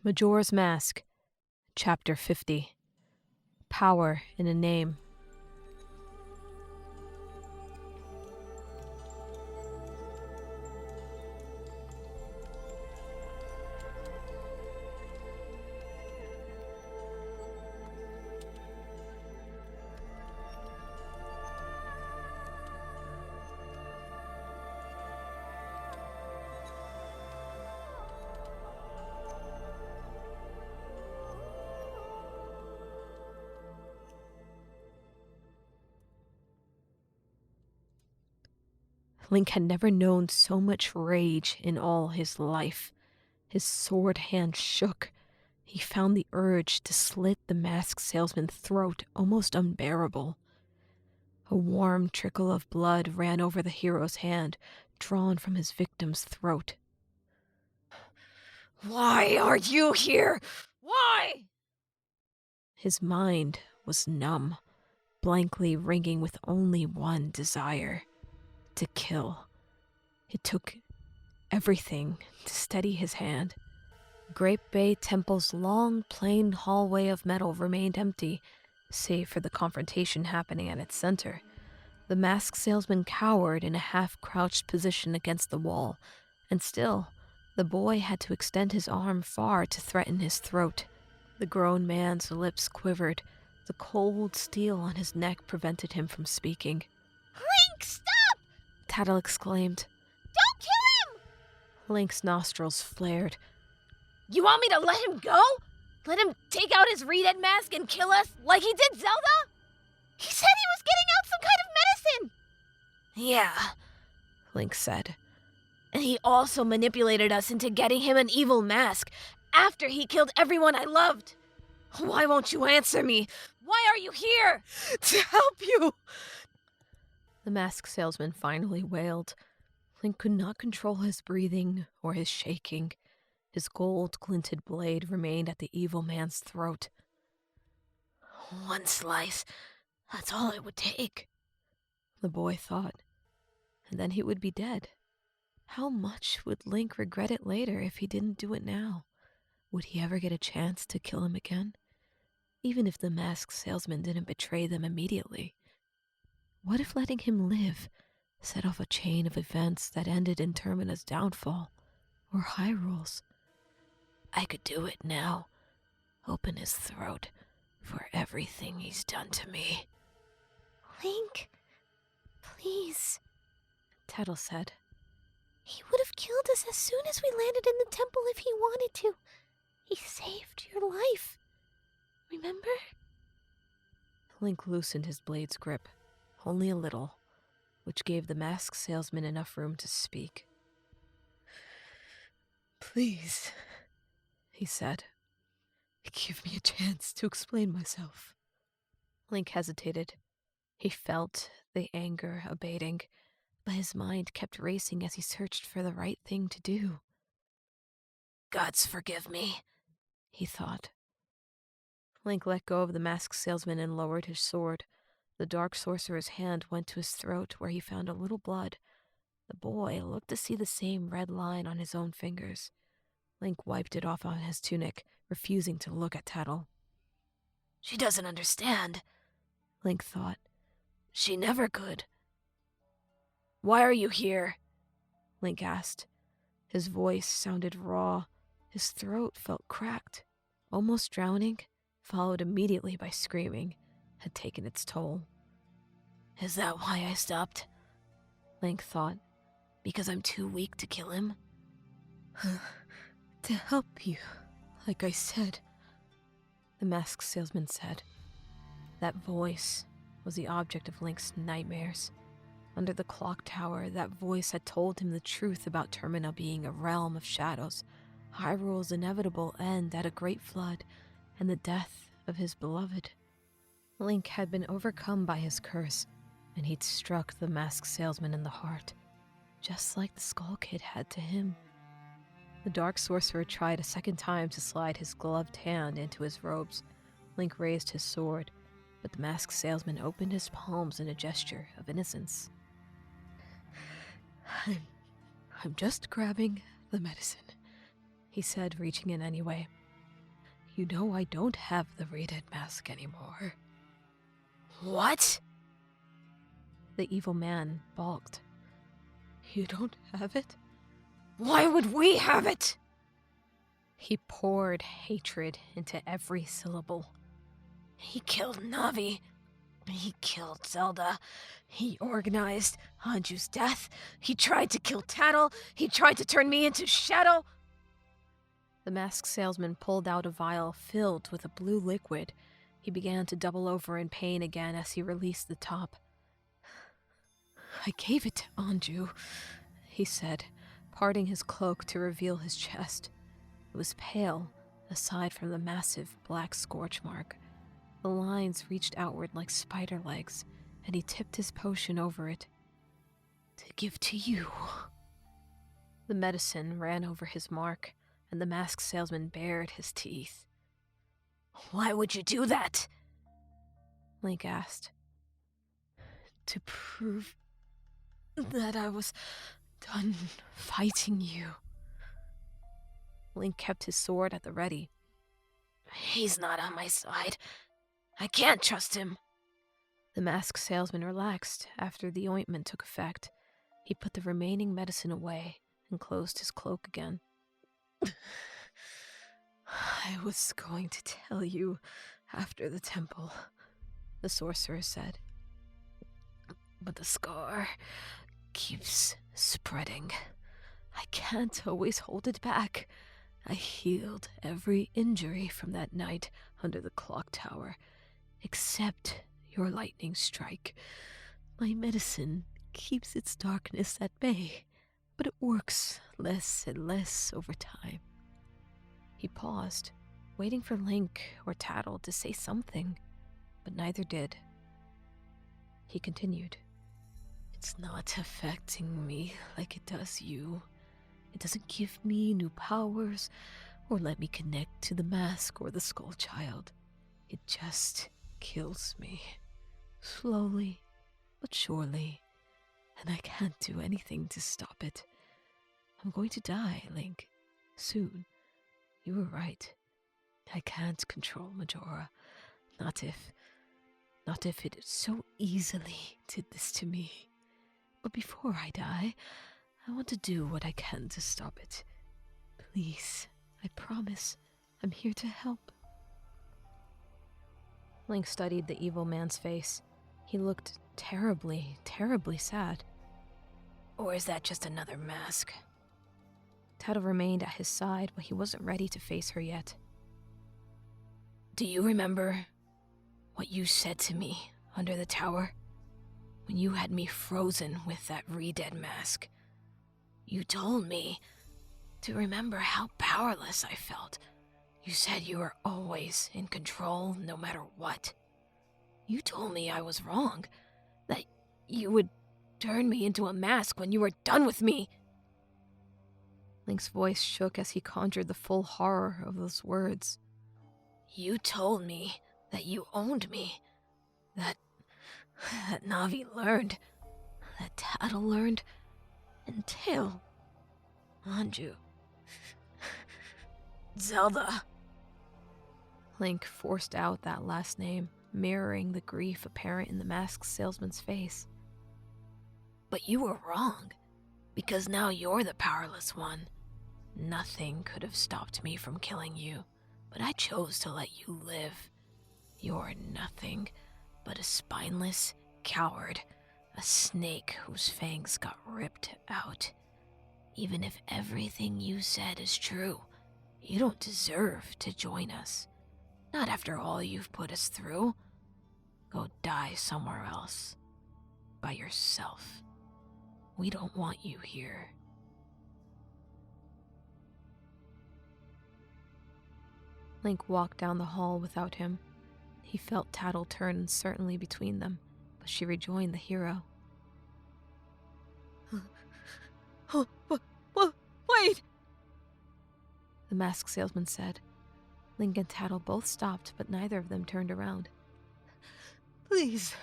Majora's Mask, Chapter 50. Power in a Name. Link had never known so much rage in all his life. His sword hand shook. He found the urge to slit the masked salesman's throat almost unbearable. A warm trickle of blood ran over the hero's hand, drawn from his victim's throat. Why are you here? Why? His mind was numb, blankly ringing with only one desire: to kill. It took everything to steady his hand. Grape Bay Temple's long, plain hallway of metal remained empty, save for the confrontation happening at its center. The masked salesman cowered in a half-crouched position against the wall, and still, the boy had to extend his arm far to threaten his throat. The grown man's lips quivered. The cold steel on his neck prevented him from speaking. Link, stop! Tattle exclaimed. Don't kill him! Link's nostrils flared. You want me to let him go? Let him take out his reed-head mask and kill us like he did Zelda? He said he was getting out some kind of medicine! Yeah, Link said. And he also manipulated us into getting him an evil mask after he killed everyone I loved. Why won't you answer me? Why are you here? To help you! The masked salesman finally wailed. Link could not control his breathing or his shaking. His gold-glinted blade remained at the evil man's throat. One slice. That's all it would take, the boy thought. And then he would be dead. How much would Link regret it later if he didn't do it now? Would he ever get a chance to kill him again? Even if the masked salesman didn't betray them immediately. What if letting him live set off a chain of events that ended in Termina's downfall, or Hyrule's? I could do it now. Open his throat for everything he's done to me. Link, please, Tattle said. He would have killed us as soon as we landed in the temple if he wanted to. He saved your life. Remember? Link loosened his blade's grip, only a little, which gave the masked salesman enough room to speak. Please, he said. Give me a chance to explain myself. Link hesitated. He felt the anger abating, but his mind kept racing as he searched for the right thing to do. Gods forgive me, he thought. Link let go of the masked salesman and lowered his sword. The dark sorcerer's hand went to his throat where he found a little blood. The boy looked to see the same red line on his own fingers. Link wiped it off on his tunic, refusing to look at Tattle. She doesn't understand, Link thought. She never could. Why are you here? Link asked. His voice sounded raw. His throat felt cracked. Almost drowning, followed immediately by screaming, had taken its toll. Is that why I stopped? Link thought. Because I'm too weak to kill him? To help you, like I said, the masked salesman said. That voice was the object of Link's nightmares. Under the clock tower, that voice had told him the truth about Termina being a realm of shadows, Hyrule's inevitable end at a great flood, and the death of his beloved. Link had been overcome by his curse, and he'd struck the masked salesman in the heart, just like the Skull Kid had to him. The dark sorcerer tried a second time to slide his gloved hand into his robes. Link raised his sword, but the masked salesman opened his palms in a gesture of innocence. I'm just grabbing the medicine, he said, reaching in anyway. You know I don't have the rated mask anymore. What? The evil man balked. You don't have it? Why would we have it? He poured hatred into every syllable. He killed Navi. He killed Zelda. He organized Hanju's death. He tried to kill Tattle. He tried to turn me into Shadow. The masked salesman pulled out a vial filled with a blue liquid. He began to double over in pain again as he released the top. I gave it to Anju, he said, parting his cloak to reveal his chest. It was pale, aside from the massive black scorch mark. The lines reached outward like spider legs, and he tipped his potion over it. To give to you. The medicine ran over his mark, and the masked salesman bared his teeth. Why would you do that? Link asked. To prove that I was done fighting you. Link kept his sword at the ready. He's not on my side. I can't trust him. The masked salesman relaxed after the ointment took effect. He put the remaining medicine away and closed his cloak again. I was going to tell you after the temple, the sorcerer said. But the scar keeps spreading. I can't always hold it back. I healed every injury from that night under the clock tower, except your lightning strike. My medicine keeps its darkness at bay, but it works less and less over time. He paused, waiting for Link or Tattle to say something, but neither did. He continued. It's not affecting me like it does you. It doesn't give me new powers or let me connect to the mask or the Skull Child. It just kills me. Slowly, but surely. And I can't do anything to stop it. I'm going to die, Link. Soon. You were right. I can't control Majora. Not if it so easily did this to me. But before I die, I want to do what I can to stop it. Please, I promise, I'm here to help. Link studied the evil man's face. He looked terribly, terribly sad. Or is that just another mask? Tattle remained at his side, but he wasn't ready to face her yet. Do you remember what you said to me under the tower? When you had me frozen with that re-dead mask. You told me to remember how powerless I felt. You said you were always in control no matter what. You told me I was wrong, that you would turn me into a mask when you were done with me. Link's voice shook as he conjured the full horror of those words. You told me that you owned me, that Navi learned, that Tattle learned, and Tail, Anju, Zelda. Link forced out that last name, mirroring the grief apparent in the masked salesman's face. But you were wrong, because now you're the powerless one. Nothing could have stopped me from killing you, but I chose to let you live. You're nothing but a spineless coward, a snake whose fangs got ripped out. Even if everything you said is true, you don't deserve to join us. Not after all you've put us through. Go die somewhere else. By yourself. We don't want you here. Link walked down the hall without him. He felt Tattle turn uncertainly between them, but she rejoined the hero. Wait! The masked salesman said. Link and Tattle both stopped, but neither of them turned around. Please,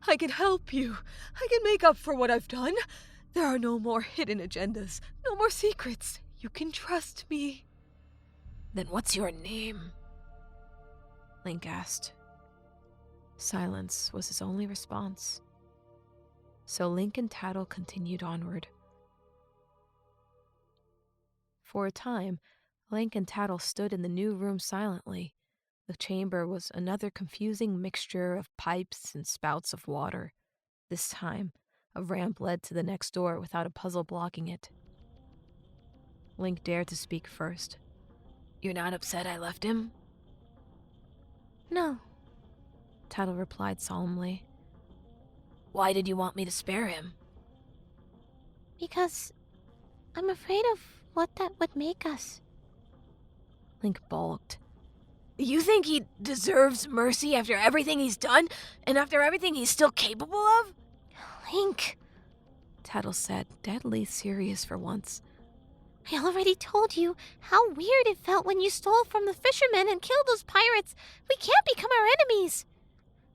I can help you. I can make up for what I've done. There are no more hidden agendas, no more secrets. You can trust me. Then what's your name? Link asked. Silence was his only response. So Link and Tattle continued onward. For a time, Link and Tattle stood in the new room silently. The chamber was another confusing mixture of pipes and spouts of water. This time, a ramp led to the next door without a puzzle blocking it. Link dared to speak first. You're not upset I left him? No, Tattle replied solemnly. Why did you want me to spare him? Because I'm afraid of what that would make us. Link balked. You think he deserves mercy after everything he's done, and after everything he's still capable of? Link, Tattle said, deadly serious for once. I already told you how weird it felt when you stole from the fishermen and killed those pirates. We can't become our enemies.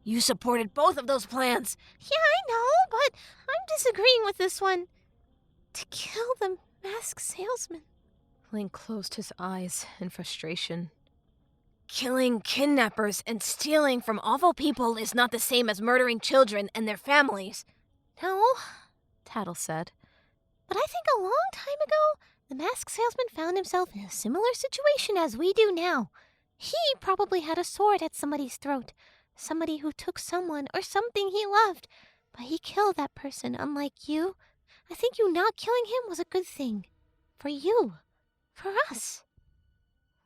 You supported both of those plans. Yeah, I know, but I'm disagreeing with this one. To kill the masked salesman. Link closed his eyes in frustration. Killing kidnappers and stealing from awful people is not the same as murdering children and their families. No, Tattle said. But I think a long time ago, the masked salesman found himself in a similar situation as we do now. He probably had a sword at somebody's throat. Somebody who took someone or something he loved. But he killed that person, unlike you. I think you not killing him was a good thing. For you. For us.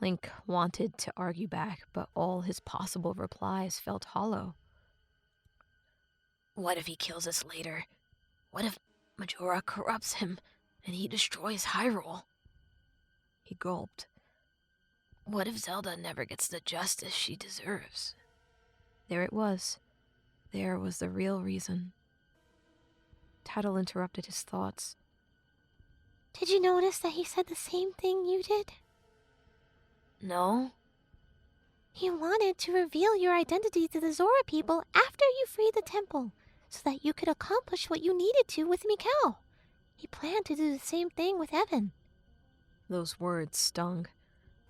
Link wanted to argue back, but all his possible replies felt hollow. What if he kills us later? What if Majora corrupts him and he destroys Hyrule? He gulped. What if Zelda never gets the justice she deserves? There it was. There was the real reason. Tattle interrupted his thoughts. Did you notice that he said the same thing you did? No? He wanted to reveal your identity to the Zora people after you freed the temple, so that you could accomplish what you needed to with Mikau. He planned to do the same thing with Evan. Those words stung.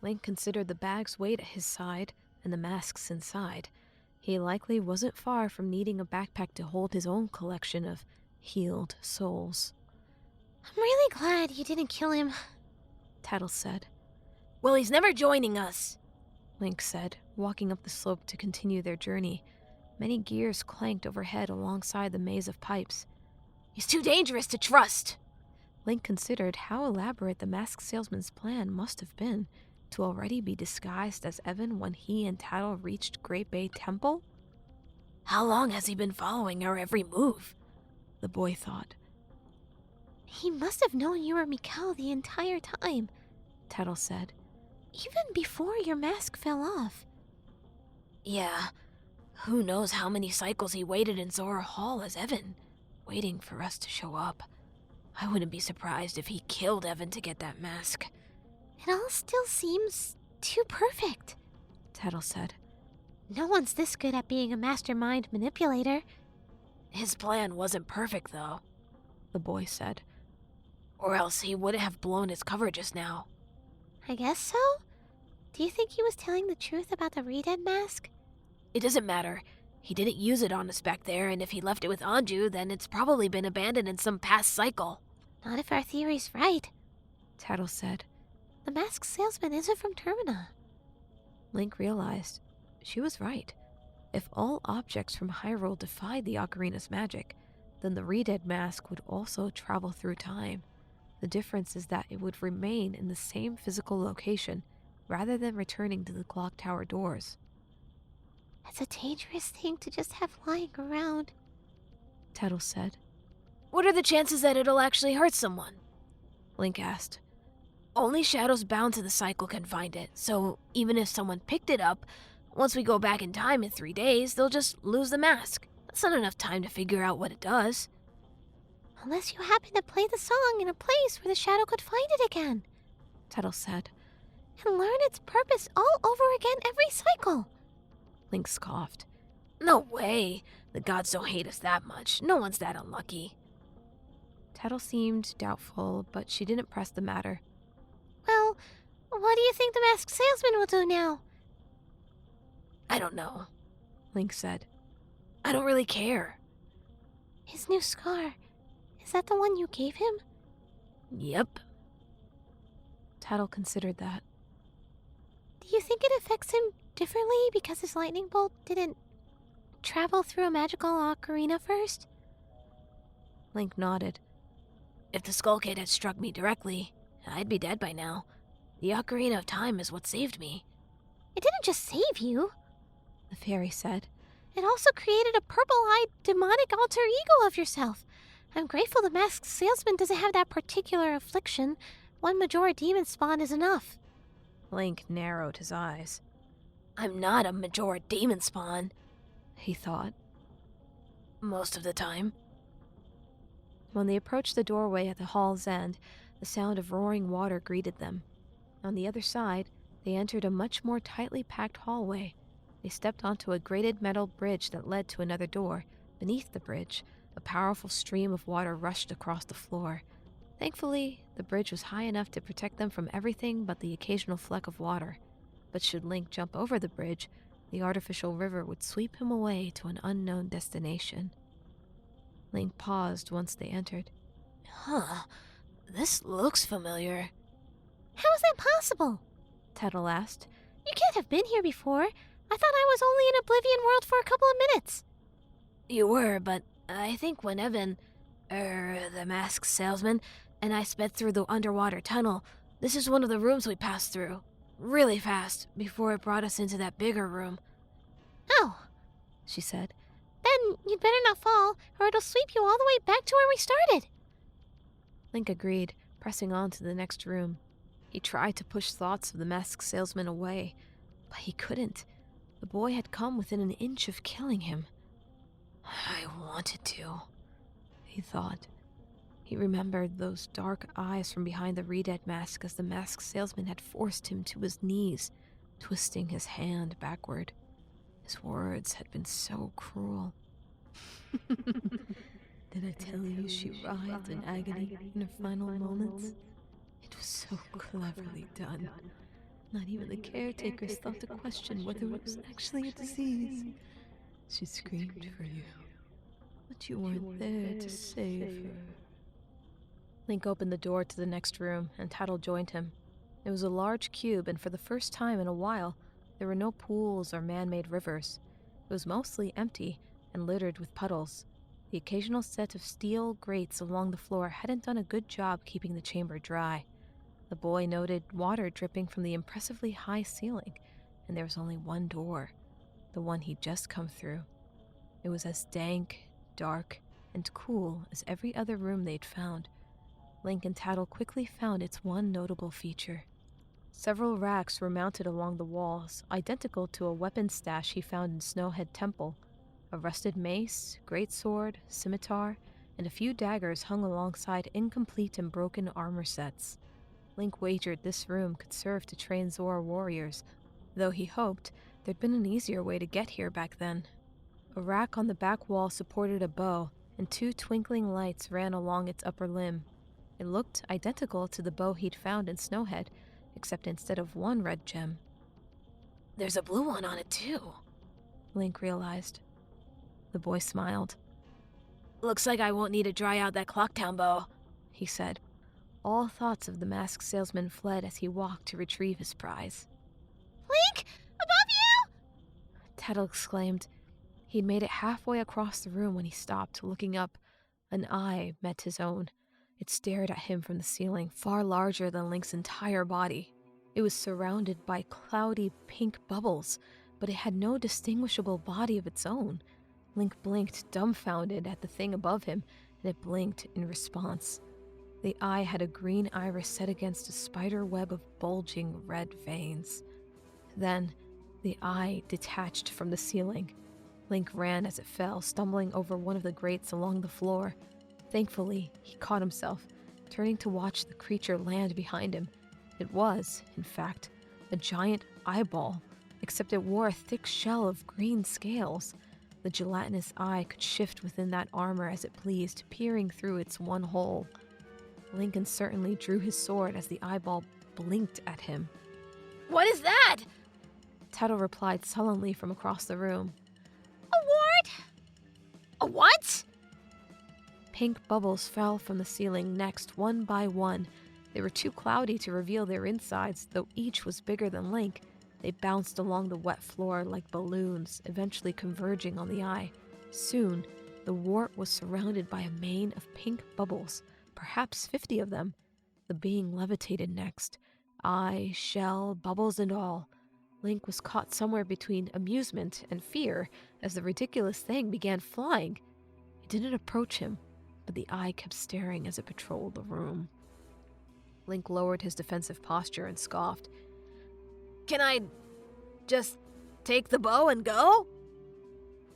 Link considered the bag's weight at his side and the masks inside. He likely wasn't far from needing a backpack to hold his own collection of healed souls. I'm really glad you didn't kill him, Tattle said. Well, he's never joining us, Link said, walking up the slope to continue their journey. Many gears clanked overhead alongside the maze of pipes. He's too dangerous to trust. Link considered how elaborate the masked salesman's plan must have been to already be disguised as Evan when he and Tattle reached Great Bay Temple. How long has he been following our every move? The boy thought. He must have known you were Mikau the entire time, Tattle said. Even before your mask fell off. Yeah, who knows how many cycles he waited in Zora Hall as Evan, waiting for us to show up. I wouldn't be surprised if he killed Evan to get that mask. It all still seems too perfect, Tattle said. No one's this good at being a mastermind manipulator. His plan wasn't perfect, though, the boy said. Or else he wouldn't have blown his cover just now. I guess so? Do you think he was telling the truth about the Re-Dead mask? It doesn't matter. He didn't use it on us back there, and if he left it with Anju, then it's probably been abandoned in some past cycle. Not if our theory's right, Tattle said. The masked salesman isn't from Termina. Link realized she was right. If all objects from Hyrule defied the ocarina's magic, then the Re-Dead mask would also travel through time. The difference is that it would remain in the same physical location, rather than returning to the clock tower doors. It's a dangerous thing to just have lying around, Tattle said. What are the chances that it'll actually hurt someone? Link asked. Only shadows bound to the cycle can find it, so even if someone picked it up, once we go back in time in 3 days, they'll just lose the mask. That's not enough time to figure out what it does. Unless you happen to play the song in a place where the shadow could find it again, Tattle said. And learn its purpose all over again every cycle. Link scoffed. No way. The gods don't hate us that much. No one's that unlucky. Tattle seemed doubtful, but she didn't press the matter. Well, what do you think the masked salesman will do now? I don't know, Link said. I don't really care. His new scar, is that the one you gave him? Yep. Tattle considered that. Do you think it affects him differently because his lightning bolt didn't travel through a magical ocarina first? Link nodded. If the Skull Kid had struck me directly, I'd be dead by now. The Ocarina of Time is what saved me. It didn't just save you. The fairy said. It also created a purple-eyed demonic alter ego of yourself. I'm grateful the masked salesman doesn't have that particular affliction. One Majora demon spawn is enough. Link narrowed his eyes. I'm not a Majora demon spawn, he thought. Most of the time. When they approached the doorway at the hall's end, the sound of roaring water greeted them. On the other side, they entered a much more tightly packed hallway. They stepped onto a grated metal bridge that led to another door. Beneath the bridge, a powerful stream of water rushed across the floor. Thankfully, the bridge was high enough to protect them from everything but the occasional fleck of water. But should Link jump over the bridge, the artificial river would sweep him away to an unknown destination. Link paused once they entered. Huh. This looks familiar. How is that possible? Tattle asked. You can't have been here before. I thought I was only in Oblivion World for a couple of minutes. You were, but I think when Evan, the masked salesman, and I sped through the underwater tunnel, this is one of the rooms we passed through. Really fast, before it brought us into that bigger room. Oh, she said. Then you'd better not fall, or it'll sweep you all the way back to where we started. Link agreed, pressing on to the next room. He tried to push thoughts of the masked salesman away, but he couldn't. The boy had come within an inch of killing him. I wanted to, he thought. He remembered those dark eyes from behind the Redead mask as the masked salesman had forced him to his knees, twisting his hand backward. His words had been so cruel. Did I tell you she writhed in agony in her final moments? It was so cleverly done. Not even the caretakers thought to question whether it was actually a disease. She screamed for you, but you weren't there to save her. Link opened the door to the next room, and Tattle joined him. It was a large cube, and for the first time in a while, there were no pools or man-made rivers. It was mostly empty and littered with puddles. The occasional set of steel grates along the floor hadn't done a good job keeping the chamber dry. The boy noted water dripping from the impressively high ceiling, and there was only one door, the one he'd just come through. It was as dank, dark, and cool as every other room they'd found. Link and Tattle quickly found its one notable feature. Several racks were mounted along the walls, identical to a weapon stash he found in Snowhead Temple. A rusted mace, greatsword, scimitar, and a few daggers hung alongside incomplete and broken armor sets. Link wagered this room could serve to train Zora warriors, though he hoped there'd been an easier way to get here back then. A rack on the back wall supported a bow, and two twinkling lights ran along its upper limb. It looked identical to the bow he'd found in Snowhead, except instead of one red gem, there's a blue one on it too, Link realized. The boy smiled. Looks like I won't need to dry out that Clocktown bow, he said. All thoughts of the masked salesman fled as he walked to retrieve his prize. Link! Above you! Tattle exclaimed. He'd made it halfway across the room when he stopped, looking up. An eye met his own. It stared at him from the ceiling, far larger than Link's entire body. It was surrounded by cloudy pink bubbles, but it had no distinguishable body of its own. Link blinked, dumbfounded at the thing above him, and it blinked in response. The eye had a green iris set against a spider web of bulging red veins. Then, the eye detached from the ceiling. Link ran as it fell, stumbling over one of the grates along the floor. Thankfully, he caught himself, turning to watch the creature land behind him. It was, in fact, a giant eyeball, except it wore a thick shell of green scales. The gelatinous eye could shift within that armor as it pleased, peering through its one hole. Lincoln certainly drew his sword as the eyeball blinked at him. What is that? Tattle replied sullenly from across the room. A wart? A what? Pink bubbles fell from the ceiling next, one by one. They were too cloudy to reveal their insides, though each was bigger than Link. They bounced along the wet floor like balloons, eventually converging on the eye. Soon, the wart was surrounded by a mane of pink bubbles, perhaps 50 of them. The being levitated next, eye, shell, bubbles and all. Link was caught somewhere between amusement and fear as the ridiculous thing began flying. It didn't approach him, but the eye kept staring as it patrolled the room. Link lowered his defensive posture and scoffed. Can I just take the bow and go?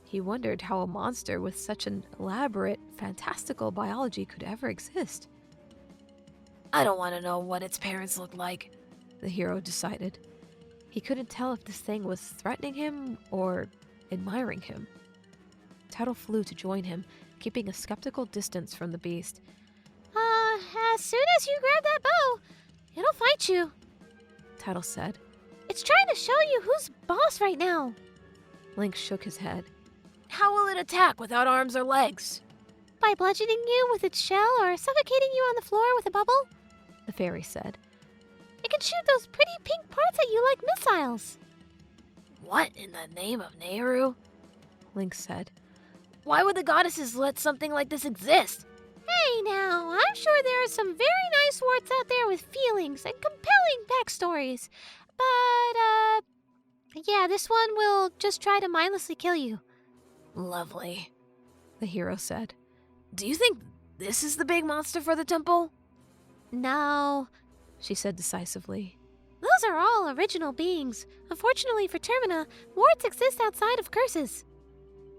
He wondered how a monster with such an elaborate, fantastical biology could ever exist. I don't want to know what its parents look like, the hero decided. He couldn't tell if this thing was threatening him or admiring him. Tattle flew to join him, keeping a skeptical distance from the beast. As soon as you grab that bow, it'll fight you, Tattle said. It's trying to show you who's boss right now. Link shook his head. How will it attack without arms or legs? By bludgeoning you with its shell or suffocating you on the floor with a bubble, the fairy said. It can shoot those pretty pink parts at you like missiles. What in the name of Nehru? Link said. Why would the goddesses let something like this exist? Hey now, I'm sure there are some very nice warts out there with feelings and compelling backstories. But, yeah, this one will just try to mindlessly kill you. Lovely, the hero said. Do you think this is the big monster for the temple? No, she said decisively. Those are all original beings. Unfortunately for Termina, warts exist outside of curses.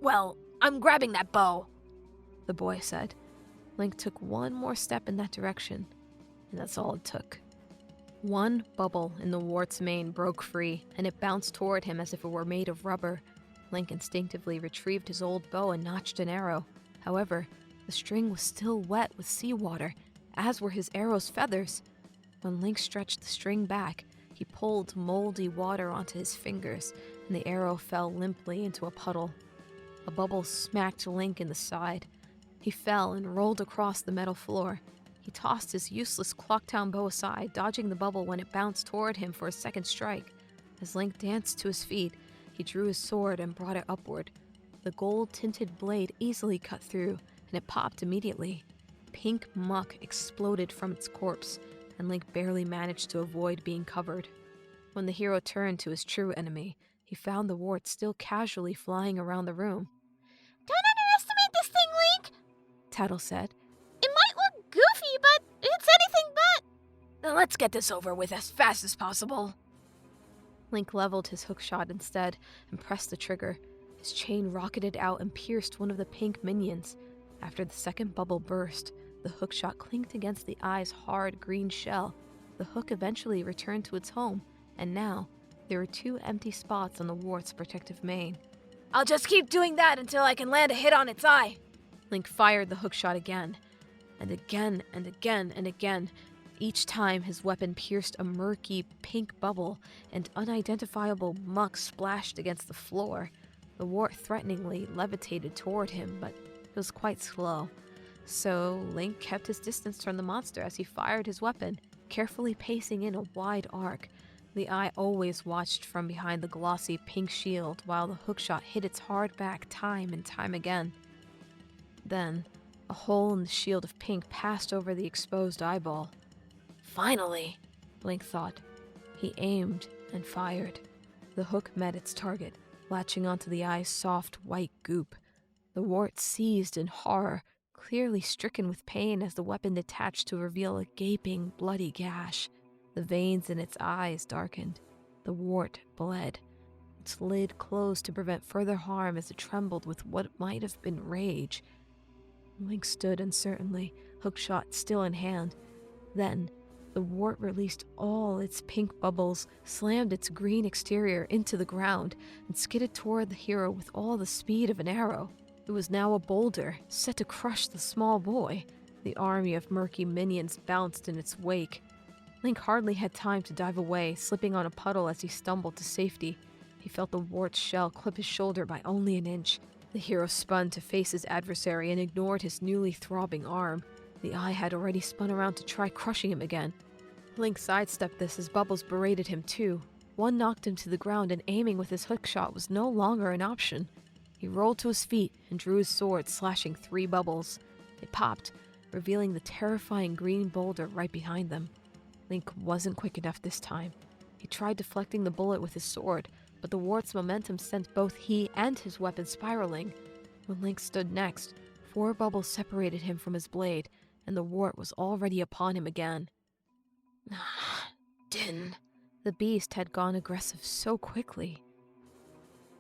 Well, I'm grabbing that bow, the boy said. Link took one more step in that direction, and that's all it took. One bubble in the wart's mane broke free, and it bounced toward him as if it were made of rubber. Link instinctively retrieved his old bow and notched an arrow. However, the string was still wet with seawater, as were his arrow's feathers. When Link stretched the string back, he pulled moldy water onto his fingers, and the arrow fell limply into a puddle. A bubble smacked Link in the side. He fell and rolled across the metal floor. He tossed his useless Clocktown bow aside, dodging the bubble when it bounced toward him for a second strike. As Link danced to his feet, he drew his sword and brought it upward. The gold-tinted blade easily cut through, and it popped immediately. Pink muck exploded from its corpse, and Link barely managed to avoid being covered. When the hero turned to his true enemy, he found the wart still casually flying around the room. Don't underestimate this thing, Link, Tattle said. It might look goofy, but it's anything but. Then let's get this over with as fast as possible. Link leveled his hookshot instead and pressed the trigger. His chain rocketed out and pierced one of the pink minions. After the second bubble burst, the hookshot clinked against the eye's hard green shell. The hook eventually returned to its home, and now there were 2 empty spots on the wart's protective mane. I'll just keep doing that until I can land a hit on its eye. Link fired the hookshot again, and again, and again, and again. Each time his weapon pierced a murky pink bubble, and unidentifiable muck splashed against the floor. The wart threateningly levitated toward him, but it was quite slow. So Link kept his distance from the monster as he fired his weapon, carefully pacing in a wide arc. The eye always watched from behind the glossy pink shield while the hookshot hit its hard back time and time again. Then, a hole in the shield of pink passed over the exposed eyeball. Finally, Link thought. He aimed and fired. The hook met its target, latching onto the eye's soft white goop. The wart seized in horror, clearly stricken with pain as the weapon detached to reveal a gaping, bloody gash. The veins in its eyes darkened. The wart bled. Its lid closed to prevent further harm as it trembled with what might have been rage. Link stood uncertainly, hookshot still in hand. Then, the wart released all its pink bubbles, slammed its green exterior into the ground, and skidded toward the hero with all the speed of an arrow. It was now a boulder, set to crush the small boy. The army of murky minions bounced in its wake. Link hardly had time to dive away, slipping on a puddle as he stumbled to safety. He felt the wart's shell clip his shoulder by only an inch. The hero spun to face his adversary and ignored his newly throbbing arm. The eye had already spun around to try crushing him again. Link sidestepped this as bubbles berated him too. One knocked him to the ground, and aiming with his hookshot was no longer an option. He rolled to his feet and drew his sword, slashing 3 bubbles. They popped, revealing the terrifying green boulder right behind them. Link wasn't quick enough this time. He tried deflecting the bullet with his sword, but the wart's momentum sent both he and his weapon spiraling. When Link stood next, 4 bubbles separated him from his blade, and the wart was already upon him again. Didn't. The beast had gone aggressive so quickly.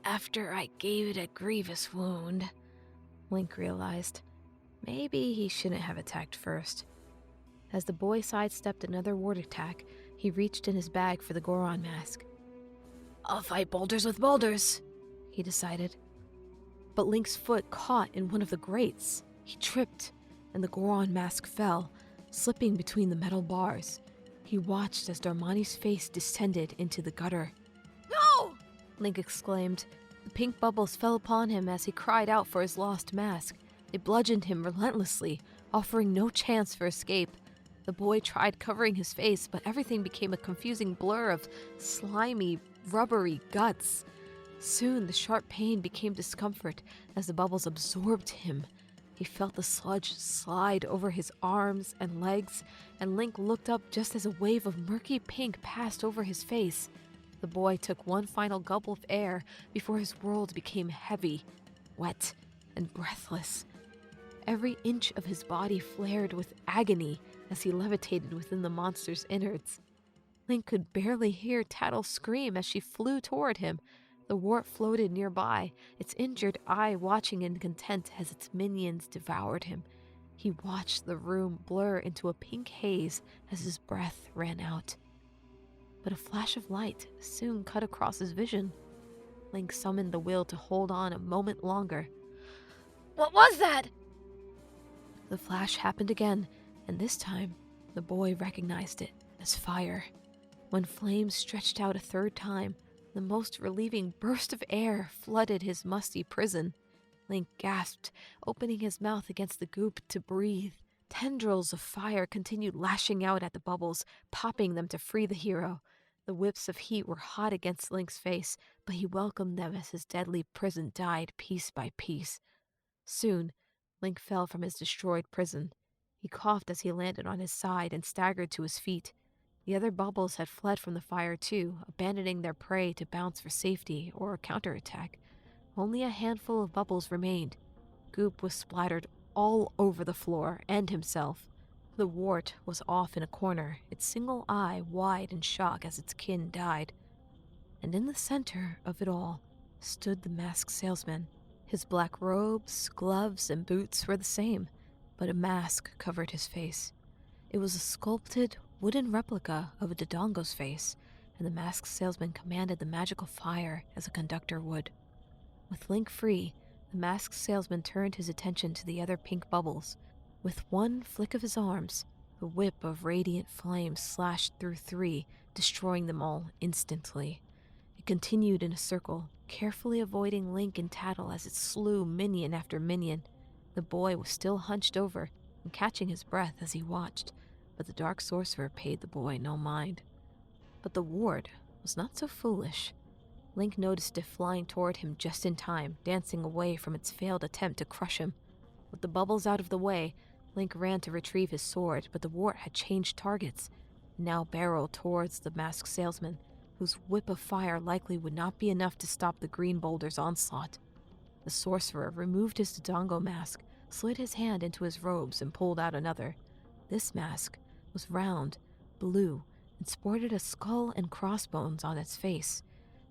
After I gave it a grievous wound. Link realized. Maybe he shouldn't have attacked first. As the boy sidestepped another wart attack, he reached in his bag for the Goron mask. I'll fight boulders with boulders, he decided. But Link's foot caught in one of the grates. He tripped, and the Goron mask fell, slipping between the metal bars. He watched as Darmani's face descended into the gutter. No! Link exclaimed. The pink bubbles fell upon him as he cried out for his lost mask. They bludgeoned him relentlessly, offering no chance for escape. The boy tried covering his face, but everything became a confusing blur of slimy, rubbery guts. Soon, the sharp pain became discomfort as the bubbles absorbed him. He felt the sludge slide over his arms and legs, and Link looked up just as a wave of murky pink passed over his face. The boy took one final gulp of air before his world became heavy, wet, and breathless. Every inch of his body flared with agony as he levitated within the monster's innards. Link could barely hear Tattle scream as she flew toward him. The wart floated nearby, its injured eye watching in content as its minions devoured him. He watched the room blur into a pink haze as his breath ran out. But a flash of light soon cut across his vision. Link summoned the will to hold on a moment longer. What was that? The flash happened again, and this time, the boy recognized it as fire. When flames stretched out a 3rd time, the most relieving burst of air flooded his musty prison. Link gasped, opening his mouth against the goop to breathe. Tendrils of fire continued lashing out at the bubbles, popping them to free the hero. The whips of heat were hot against Link's face, but he welcomed them as his deadly prison died piece by piece. Soon, Link fell from his destroyed prison. He coughed as he landed on his side and staggered to his feet. The other bubbles had fled from the fire too, abandoning their prey to bounce for safety or a counterattack. Only a handful of bubbles remained. Goop was splattered all over the floor and himself. The wart was off in a corner, its single eye wide in shock as its kin died. And in the center of it all stood the masked salesman. His black robes, gloves, and boots were the same, but a mask covered his face. It was a sculpted, wooden replica of a Dodongo's face, and the masked salesman commanded the magical fire as a conductor would. With Link free, the masked salesman turned his attention to the other pink bubbles. With one flick of his arms, the whip of radiant flame slashed through 3, destroying them all instantly. It continued in a circle, carefully avoiding Link and Tattle as it slew minion after minion. The boy was still hunched over and catching his breath as he watched, but the dark sorcerer paid the boy no mind. But the ward was not so foolish. Link noticed it flying toward him just in time, dancing away from its failed attempt to crush him. With the bubbles out of the way, Link ran to retrieve his sword, but the wart had changed targets, now barreled towards the masked salesman, whose whip of fire likely would not be enough to stop the green boulder's onslaught. The sorcerer removed his Dodongo mask, slid his hand into his robes, and pulled out another. This mask was round, blue, and sported a skull and crossbones on its face.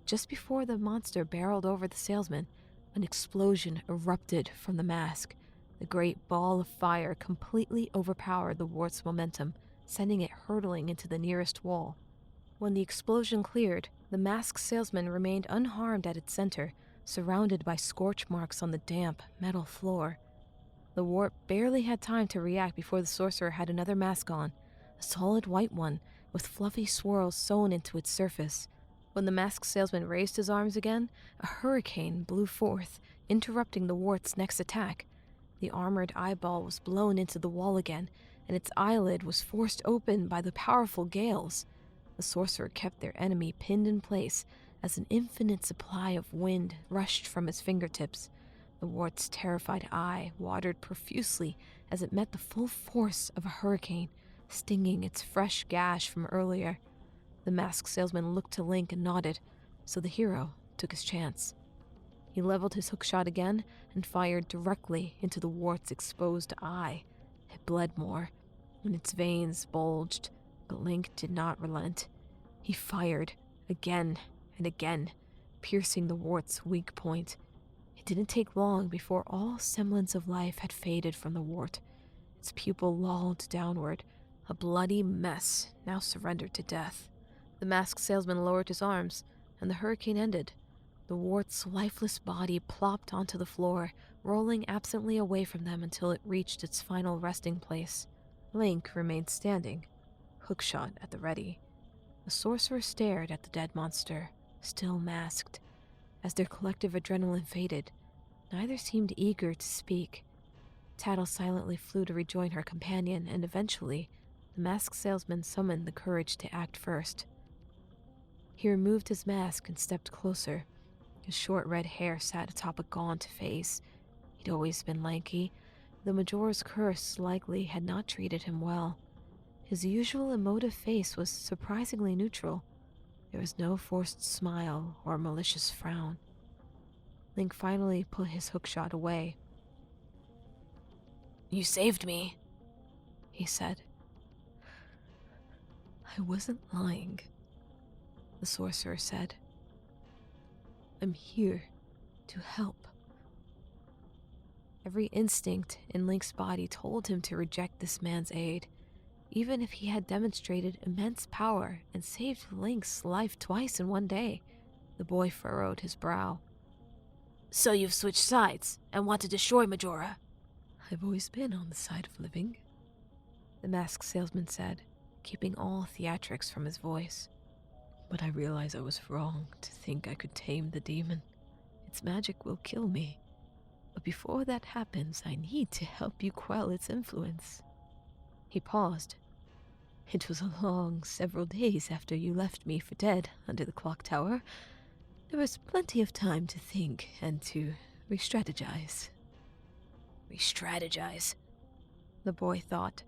Just before the monster barreled over the salesman, an explosion erupted from the mask. The great ball of fire completely overpowered the wart's momentum, sending it hurtling into the nearest wall. When the explosion cleared, the masked salesman remained unharmed at its center, surrounded by scorch marks on the damp, metal floor. The wart barely had time to react before the sorcerer had another mask on, a solid white one with fluffy swirls sewn into its surface. When the masked salesman raised his arms again, a hurricane blew forth, interrupting the wart's next attack. The armored eyeball was blown into the wall again, and its eyelid was forced open by the powerful gales. The sorcerer kept their enemy pinned in place as an infinite supply of wind rushed from his fingertips. The wart's terrified eye watered profusely as it met the full force of a hurricane, stinging its fresh gash from earlier. The masked salesman looked to Link and nodded, so the hero took his chance. He leveled his hookshot again and fired directly into the wart's exposed eye. It bled more, and its veins bulged, but Link did not relent. He fired again and again, piercing the wart's weak point. It didn't take long before all semblance of life had faded from the wart. Its pupil lolled downward, a bloody mess now surrendered to death. The masked salesman lowered his arms, and the hurricane ended. The wart's lifeless body plopped onto the floor, rolling absently away from them until it reached its final resting place. Link remained standing, hookshot at the ready. The sorcerer stared at the dead monster, still masked. As their collective adrenaline faded, neither seemed eager to speak. Tattle silently flew to rejoin her companion, and eventually, the masked salesman summoned the courage to act first. He removed his mask and stepped closer. His short red hair sat atop a gaunt face. He'd always been lanky. The Majora's curse likely had not treated him well. His usual emotive face was surprisingly neutral. There was no forced smile or malicious frown. Link finally put his hookshot away. "You saved me," he said. "I wasn't lying," the sorcerer said. "I'm here to help." Every instinct in Link's body told him to reject this man's aid. Even if he had demonstrated immense power and saved Link's life twice in one day, the boy furrowed his brow. "So you've switched sides and want to destroy Majora?" "I've always been on the side of living," the masked salesman said, keeping all theatrics from his voice. "But I realize I was wrong to think I could tame the demon. Its magic will kill me. But before that happens, I need to help you quell its influence." He paused. "It was a long several days after you left me for dead under the clock tower. There was plenty of time to think and to re-strategize." "Re-strategize," the boy thought.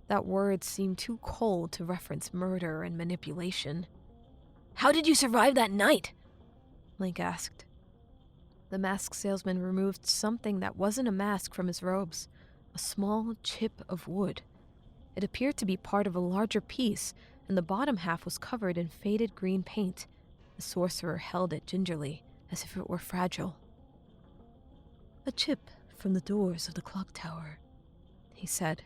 That word seemed too cold to reference murder and manipulation. "How did you survive that night?" Link asked. The masked salesman removed something that wasn't a mask from his robes, a small chip of wood. It appeared to be part of a larger piece, and the bottom half was covered in faded green paint. The sorcerer held it gingerly, as if it were fragile. "A chip from the doors of the clock tower," he said.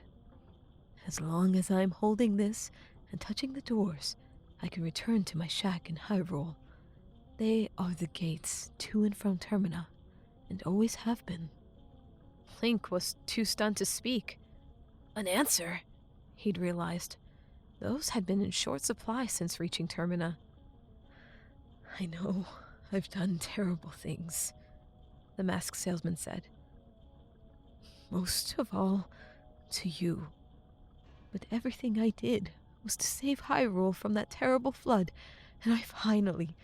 "As long as I'm holding this and touching the doors, I can return to my shack in Hyrule. They are the gates to and from Termina, and always have been." Link was too stunned to speak. "An answer?" He'd realized. Those had been in short supply since reaching Termina. "I know I've done terrible things," the masked salesman said. "Most of all to you. But everything I did was to save Hyrule from that terrible flood, and I finally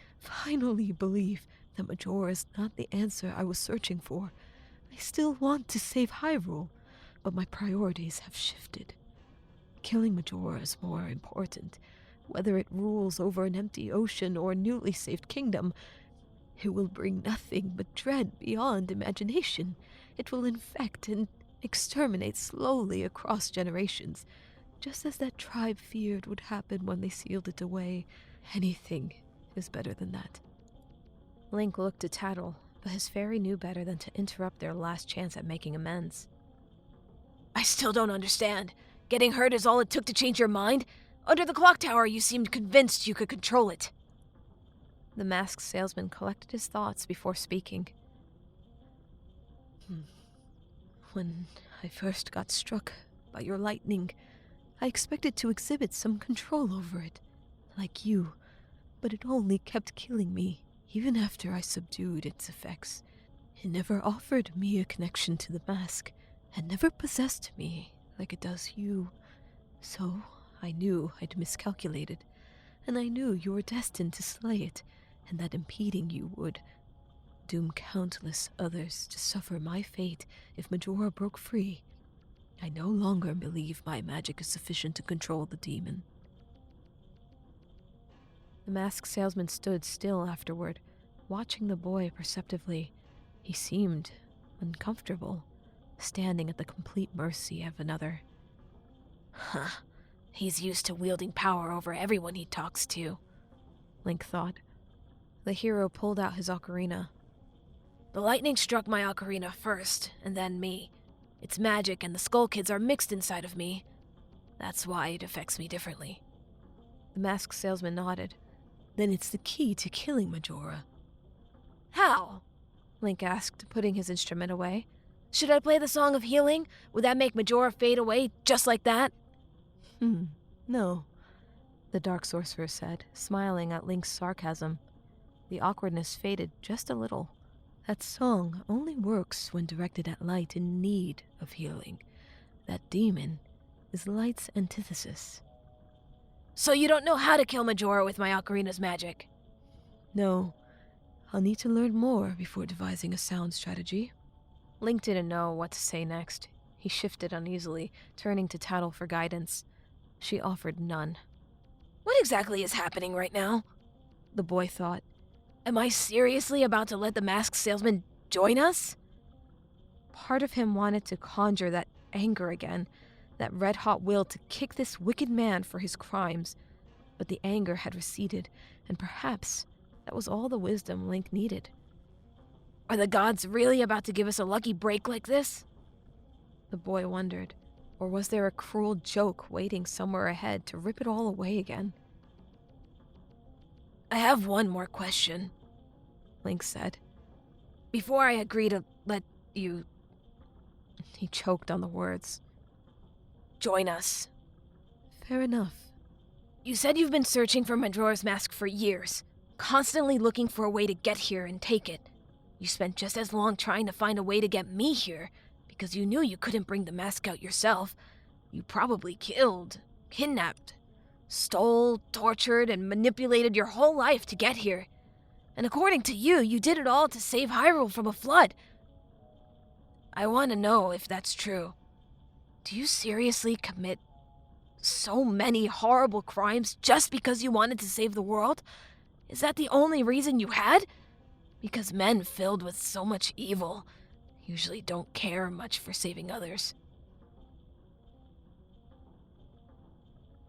believe that Majora is not the answer I was searching for. I still want to save Hyrule, but my priorities have shifted. Killing Majora is more important. Whether it rules over an empty ocean or a newly saved kingdom, it will bring nothing but dread beyond imagination. It will infect and exterminate slowly across generations, just as that tribe feared would happen when they sealed it away. Anything is better than that." Link looked at Tattle, but his fairy knew better than to interrupt their last chance at making amends. "I still don't understand. Getting hurt is all it took to change your mind? Under the clock tower, you seemed convinced you could control it." The masked salesman collected his thoughts before speaking. "When I first got struck by your lightning, I expected to exhibit some control over it, like you. but it only kept killing me, even after I subdued its effects. It never offered me a connection to the mask, and never possessed me like it does you. So I knew I'd miscalculated, and I knew you were destined to slay it, and that impeding you would doom countless others to suffer my fate if Majora broke free. I no longer believe my magic is sufficient to control the demon. The masked salesman stood still afterward, watching the boy perceptively. He seemed uncomfortable, standing at the complete mercy of another. Huh. He's used to wielding power over everyone he talks to, Link thought. The hero pulled out his ocarina. The lightning struck my ocarina first, and then me. Its magic and the Skull Kids are mixed inside of me. That's why it affects me differently. The masked salesman nodded. Then it's the key to killing Majora. How? Link asked, putting his instrument away. Should I play the Song of Healing? Would that make Majora fade away just like that? No, the Dark Sorcerer said, smiling at Link's sarcasm. The awkwardness faded just a little. That song only works when directed at light in need of healing. That demon is light's antithesis. So you don't know how to kill Majora with my ocarina's magic? No, I'll need to learn more before devising a sound strategy. Link didn't know what to say next. He shifted uneasily, turning to Tattle for guidance. She offered none. What exactly is happening right now? The boy thought. Am I seriously about to let the masked salesman join us? Part of him wanted to conjure that anger again, that red-hot will to kick this wicked man for his crimes. But the anger had receded, and perhaps that was all the wisdom Link needed. Are the gods really about to give us a lucky break like this? The boy wondered. Or was there a cruel joke waiting somewhere ahead to rip it all away again? I have one more question, Link said. Before I agree to let you... He choked on the words. Join us. Fair enough. You said you've been searching for Majora's Mask for years, constantly looking for a way to get here and take it. You spent just as long trying to find a way to get me here, because you knew you couldn't bring the mask out yourself. You probably killed, kidnapped, stole, tortured, and manipulated your whole life to get here. And according to you, you did it all to save Hyrule from a flood. I want to know if that's true. Do you seriously commit so many horrible crimes just because you wanted to save the world? Is that the only reason you had? Because men filled with so much evil usually don't care much for saving others.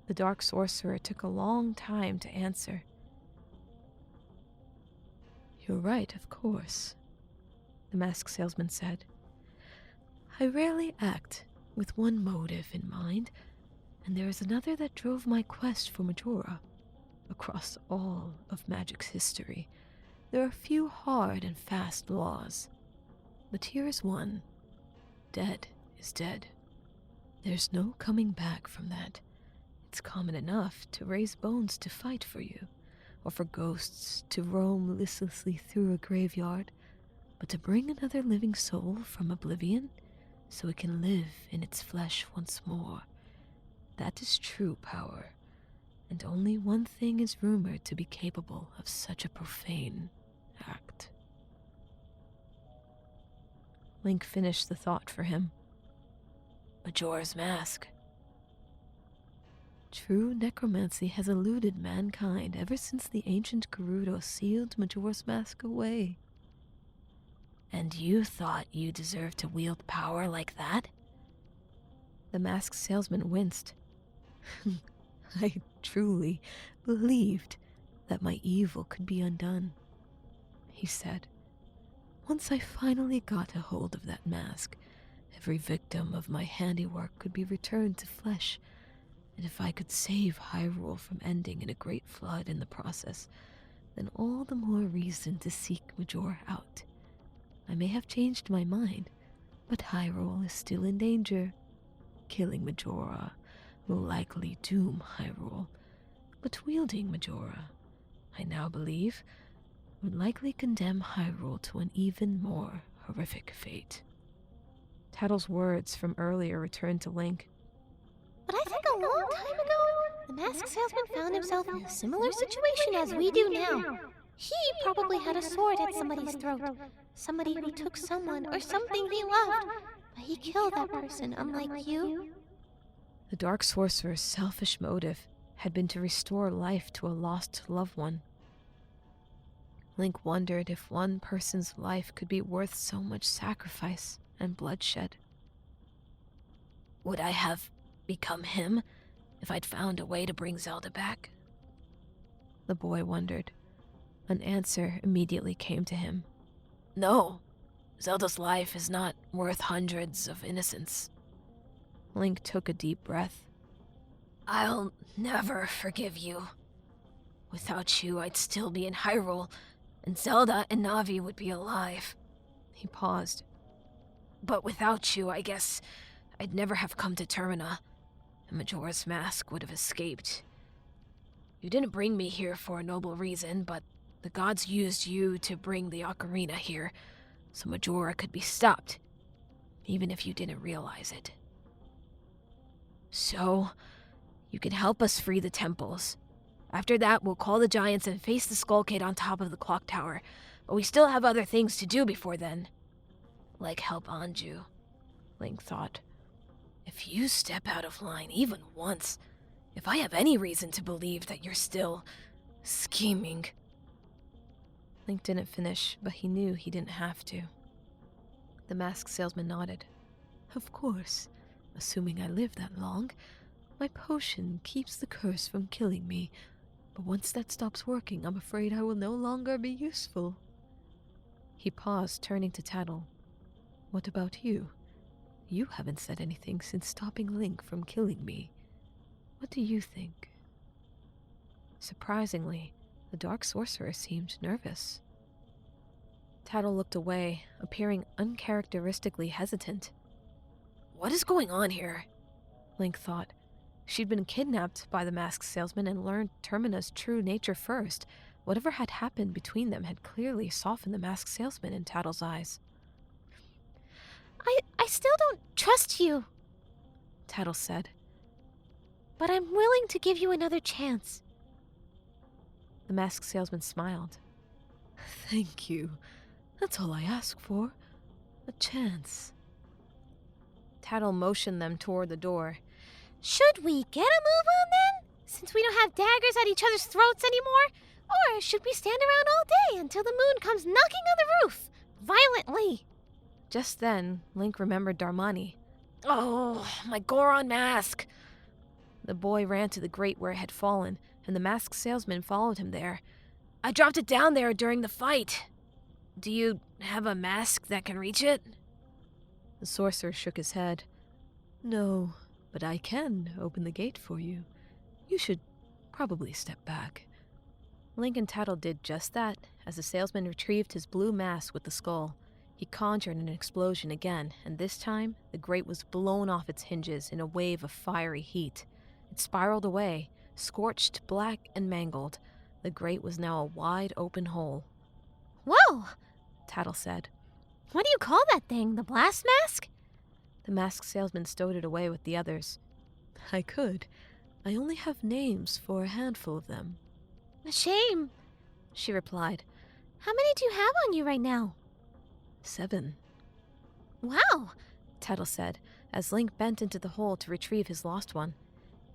The Dark Sorcerer took a long time to answer. You're right, of course, the masked salesman said. I rarely act with one motive in mind, and there is another that drove my quest for Majora. Across all of magic's history, there are few hard and fast laws. But here is one. Dead is dead. There's no coming back from that. It's common enough to raise bones to fight for you, or for ghosts to roam listlessly through a graveyard, but to bring another living soul from oblivion so it can live in its flesh once more, that is true power, and only one thing is rumored to be capable of such a profane act. Link finished the thought for him. Majora's Mask. True necromancy has eluded mankind ever since the ancient Gerudo sealed Majora's Mask away. And you thought you deserved to wield power like that? The masked salesman winced. I truly believed that my evil could be undone, he said. Once I finally got a hold of that mask, every victim of my handiwork could be returned to flesh, and if I could save Hyrule from ending in a great flood in the process, then all the more reason to seek Majora out. I may have changed my mind, but Hyrule is still in danger. Killing Majora will likely doom Hyrule, but wielding Majora, I now believe, would likely condemn Hyrule to an even more horrific fate. Tattle's words from earlier returned to Link. But I think a long time ago, the mask salesman found himself in a similar situation as we do now. He probably had a sword at somebody's throat. Somebody who took someone or something he loved. But he killed that person, unlike you. The Dark Sorcerer's selfish motive had been to restore life to a lost loved one. Link wondered if one person's life could be worth so much sacrifice and bloodshed. Would I have become him if I'd found a way to bring Zelda back? The boy wondered. An answer immediately came to him. No. Zelda's life is not worth hundreds of innocents. Link took a deep breath. I'll never forgive you. Without you, I'd still be in Hyrule, and Zelda and Navi would be alive. He paused. But without you, I guess I'd never have come to Termina, and Majora's Mask would have escaped. You didn't bring me here for a noble reason, but the gods used you to bring the ocarina here, so Majora could be stopped, even if you didn't realize it. So, you can help us free the temples. After that, we'll call the giants and face the Skull Kid on top of the clock tower, but we still have other things to do before then. Like help Anju, Link thought. If you step out of line even once, if I have any reason to believe that you're still scheming... Link didn't finish, but he knew he didn't have to. The masked salesman nodded. Of course, assuming I live that long, my potion keeps the curse from killing me, but once that stops working, I'm afraid I will no longer be useful. He paused, turning to Tattle. What about you? You haven't said anything since stopping Link from killing me. What do you think? Surprisingly, the Dark Sorcerer seemed nervous. Tattle looked away, appearing uncharacteristically hesitant. What is going on here? Link thought. She'd been kidnapped by the masked salesman and learned Termina's true nature first. Whatever had happened between them had clearly softened the masked salesman in Tattle's eyes. I still don't trust you, Tattle said. but I'm willing to give you another chance. The masked salesman smiled. Thank you. That's all I ask for. A chance. Tattle motioned them toward the door. Should we get a move on then? Since we don't have daggers at each other's throats anymore? Or should we stand around all day until the moon comes knocking on the roof? Violently. Just then, Link remembered Darmani. Oh, my Goron mask! The boy ran to the grate where it had fallen, and the masked salesman followed him there. I dropped it down there during the fight. Do you have a mask that can reach it? The sorcerer shook his head. No, but I can open the gate for you. You should probably step back. Link and Tattle did just that, as the salesman retrieved his blue mask with the skull. He conjured an explosion again, and this time, the grate was blown off its hinges in a wave of fiery heat. It spiraled away, scorched black and mangled. The grate was now a wide open hole. Whoa! Tattle said. What do you call that thing? The blast mask? The masked salesman stowed it away with the others. I could. I only have names for a handful of them. A shame, She replied. How many do you have on you right now? 7. Wow! Tattle said, as Link bent into the hole to retrieve his lost one.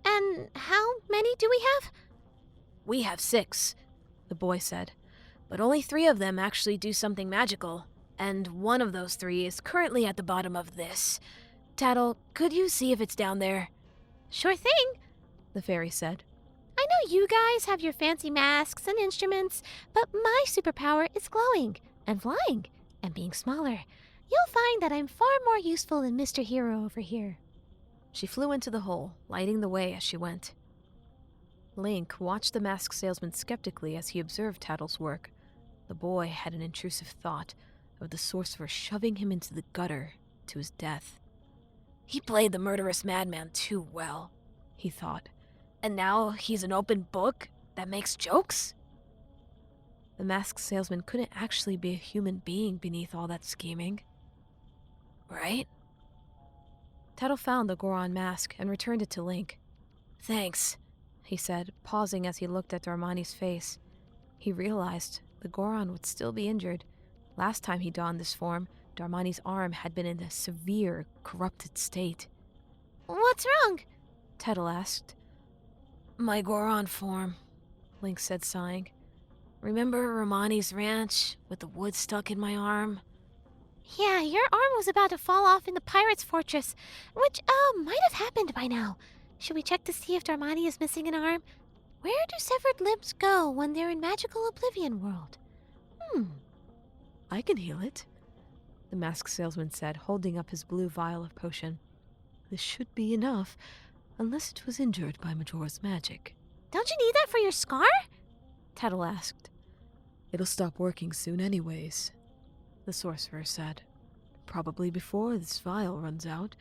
And how many do we have? We have 6, The boy said. but only 3 of them actually do something magical, and one of those 3 is currently at the bottom of this. Tattle, could you see if it's down there? Sure thing. The fairy said. I know you guys have your fancy masks and instruments, but my superpower is glowing and flying and being smaller. You'll find that I'm far more useful than Mr. Hero over here. She flew into the hole, lighting the way as she went. Link watched the masked salesman skeptically as he observed Tattle's work. The boy had an intrusive thought of the sorcerer shoving him into the gutter to his death. He played the murderous madman too well, he thought. and now he's an open book that makes jokes? The masked salesman couldn't actually be a human being beneath all that scheming. Right? Tattle found the Goron mask and returned it to Link. Thanks. He said, pausing as he looked at Darmani's face. He realized the Goron would still be injured. Last time he donned this form, Darmani's arm had been in a severe, corrupted state. What's wrong? Tattle asked. My Goron form, Link said, sighing. Remember Romani's ranch with the wood stuck in my arm? Yeah, your arm was about to fall off in the pirate's fortress, which, might have happened by now. Should we check to see if Darmani is missing an arm? Where do severed limbs go when they're in magical Oblivion World? I can heal it, the masked salesman said, holding up his blue vial of potion. This should be enough, unless it was injured by Majora's magic. Don't you need that for your scar? Tattle asked. It'll stop working soon anyways, the sorcerer said. Probably before this vial runs out,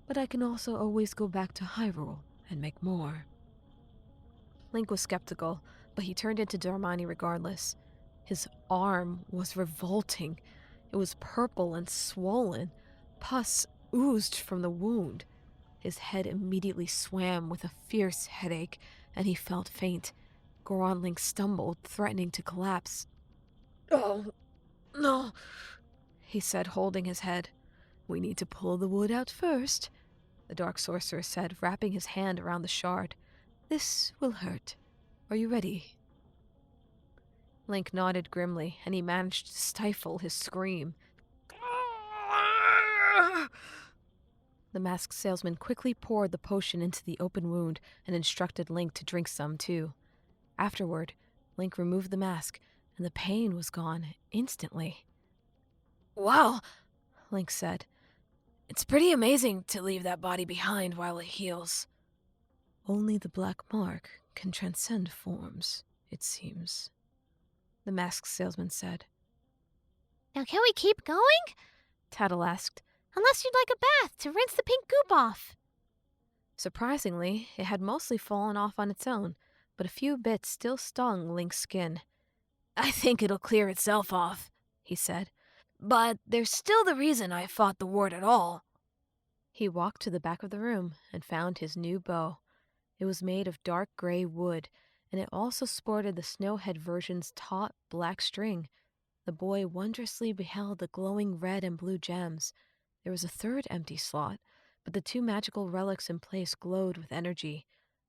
but I can also always go back to Hyrule and make more. Link was skeptical, but he turned into Darmani regardless. His arm was revolting. It was purple and swollen. Pus oozed from the wound. His head immediately swam with a fierce headache, and he felt faint. Goron Link stumbled, threatening to collapse. Oh, no, he said, holding his head. We need to pull the wood out first, the dark sorcerer said, wrapping his hand around the shard. This will hurt. Are you ready? Link nodded grimly, and he managed to stifle his scream. The masked salesman quickly poured the potion into the open wound and instructed Link to drink some too. Afterward, Link removed the mask, and the pain was gone instantly. Wow, Link said. It's pretty amazing to leave that body behind while it heals. Only the black mark can transcend forms, it seems, the masked salesman said. Now can we keep going? Tattle asked. Unless you'd like a bath to rinse the pink goop off. Surprisingly, it had mostly fallen off on its own, but a few bits still stung Link's skin. I think it'll clear itself off, he said. But there's still the reason I fought the ward at all. He walked to the back of the room and found his new bow. It was made of dark gray wood, and it also sported the Snowhead version's taut black string. The boy wondrously beheld the glowing red and blue gems. There was a third empty slot, but the two magical relics in place glowed with energy.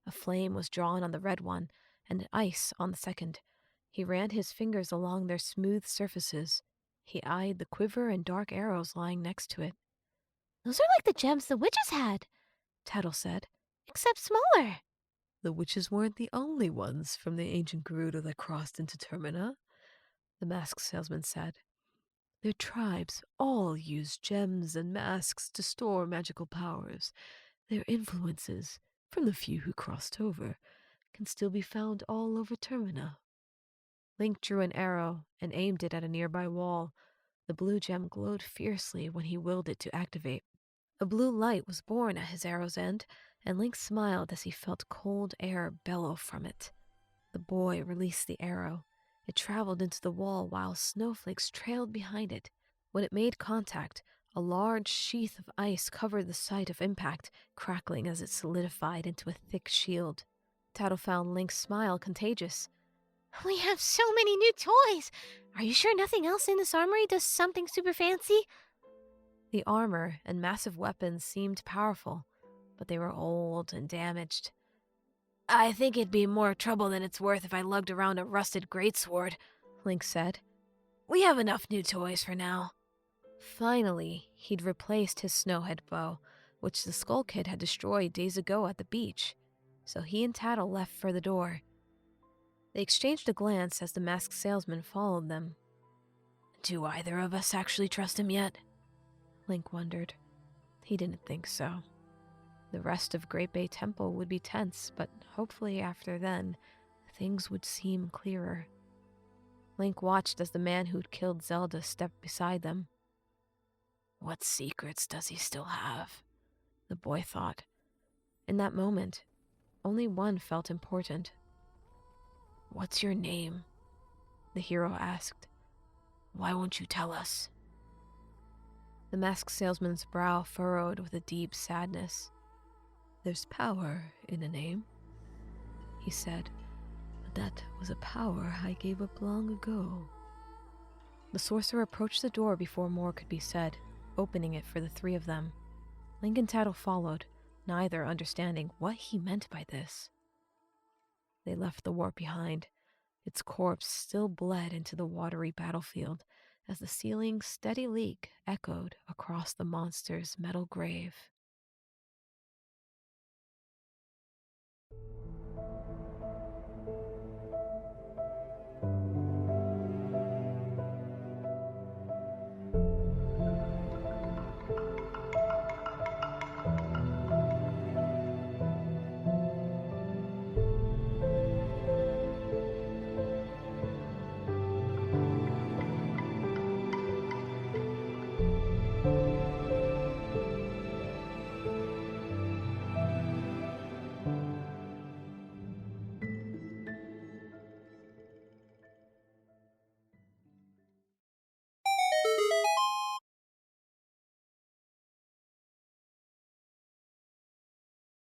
A flame was drawn on the red one, and ice on the second. He ran his fingers along their smooth surfaces. He eyed the quiver and dark arrows lying next to it. Those are like the gems the witches had, Tattle said. Except smaller. The witches weren't the only ones from the ancient Gerudo that crossed into Termina, the masked salesman said. Their tribes all used gems and masks to store magical powers. Their influences, from the few who crossed over, can still be found all over Termina. Link drew an arrow and aimed it at a nearby wall. The blue gem glowed fiercely when he willed it to activate. A blue light was born at his arrow's end, and Link smiled as he felt cold air bellow from it. The boy released the arrow. It traveled into the wall while snowflakes trailed behind it. When it made contact, a large sheath of ice covered the site of impact, crackling as it solidified into a thick shield. Tattle found Link's smile contagious. We have so many new toys. Are you sure nothing else in this armory does something super fancy? The armor and massive weapons seemed powerful, but they were old and damaged. I think it'd be more trouble than it's worth if I lugged around a rusted greatsword, Link said. We have enough new toys for now. Finally, he'd replaced his Snowhead bow, which the Skull Kid had destroyed days ago at the beach, so he and Tattle left for the door. They exchanged a glance as the masked salesman followed them. Do either of us actually trust him yet? Link wondered. He didn't think so. The rest of Great Bay Temple would be tense, but hopefully after then, things would seem clearer. Link watched as the man who'd killed Zelda stepped beside them. What secrets does he still have? The boy thought. In that moment, only one felt important. What's your name? the hero asked. Why won't you tell us? The masked salesman's brow furrowed with a deep sadness. There's power in a name, he said. But that was a power I gave up long ago. The sorcerer approached the door before more could be said, opening it for the three of them. Link and Tattle followed, neither understanding what he meant by this. They left the warp behind. Its corpse still bled into the watery battlefield as the ceiling's steady leak echoed across the monster's metal grave.